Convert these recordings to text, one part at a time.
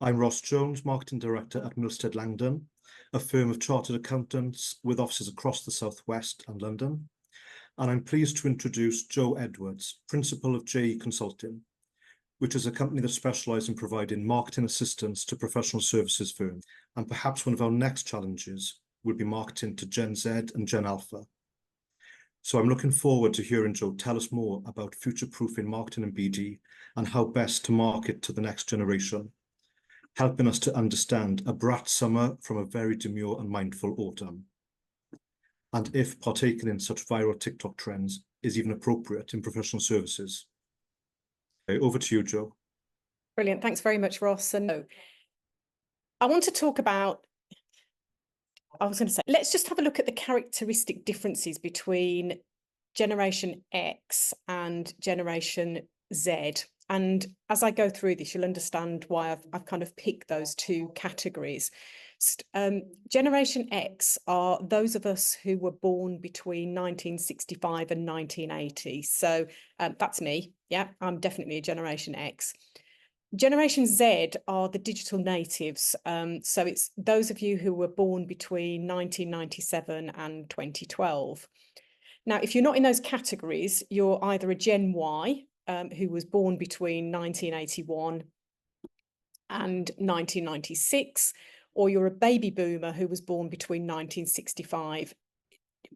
I'm Ross Jones, Marketing Director at Milstead Langdon, a firm of chartered accountants with offices across the South West and London. And I'm pleased to introduce Joe Edwards, Principal of JE Consulting, which is a company that specialises in providing marketing assistance to professional services firms. And perhaps one of our next challenges will be marketing to Gen Z and Gen Alpha. So I'm looking forward to hearing Joe tell us more about future-proofing marketing and BD and how best to market to the next generation, helping us to understand a brat summer from a very demure and mindful autumn, and if partaking in such viral TikTok trends is even appropriate in professional services. Okay, over to you, Joe. Brilliant. Thanks very much, Ross. And I want to talk about, let's just have a look at the characteristic differences between Generation X and Generation Z. And as I go through this, you'll understand why I've kind of picked those two categories. Generation X are those of us who were born between 1965 and 1980. So that's me. Yeah, I'm definitely a Generation X. Generation Z are the digital natives. So it's those of you who were born between 1997 and 2012. Now, if you're not in those categories, you're either a Gen Y, who was born between 1981 and 1996, or you're a baby boomer who was born between 1965.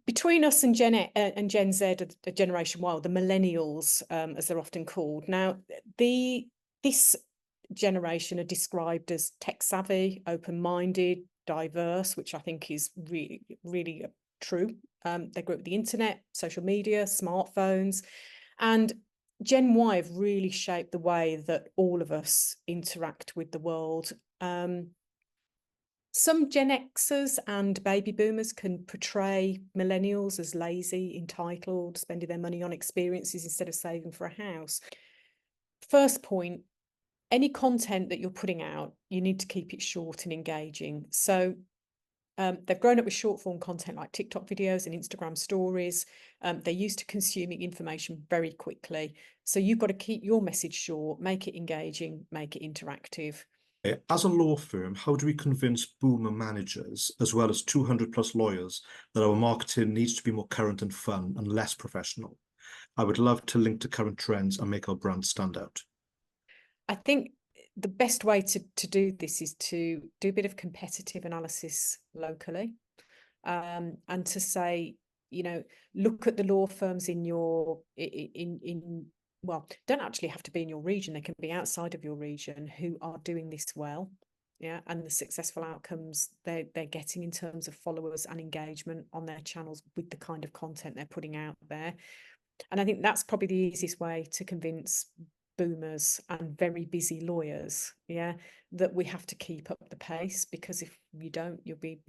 Between us and Gen Z, Generation Y, the millennials, as they're often called. Now, this generation are described as tech savvy, open-minded, diverse, which I think is really, really true. They grew up with the internet, social media, smartphones, and Gen Y have really shaped the way that all of us interact with the world. Some Gen Xers and baby boomers can portray millennials as lazy, entitled, spending their money on experiences instead of saving for a house. First point, any content that you're putting out, you need to keep it short and engaging. So they've grown up with short form content like TikTok videos and Instagram stories. They're used to consuming information very quickly. So you've got to keep your message short, make it engaging, make it interactive. As a law firm, how do we convince boomer managers, as well as 200+ lawyers, that our marketing needs to be more current and fun and less professional? I would love to link to current trends and make our brand stand out. I think the best way to do this is to do a bit of competitive analysis locally, and to say, you know, look at the law firms in your well, don't actually have to be in your region, they can be outside of your region, who are doing this well, yeah, and the successful outcomes they're getting in terms of followers and engagement on their channels with the kind of content they're putting out there. And I think that's probably the easiest way to convince boomers and very busy lawyers, yeah, that we have to keep up the pace, because if you don't, you'll be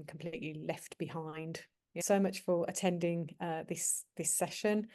completely left behind. Yeah. So much for attending this session.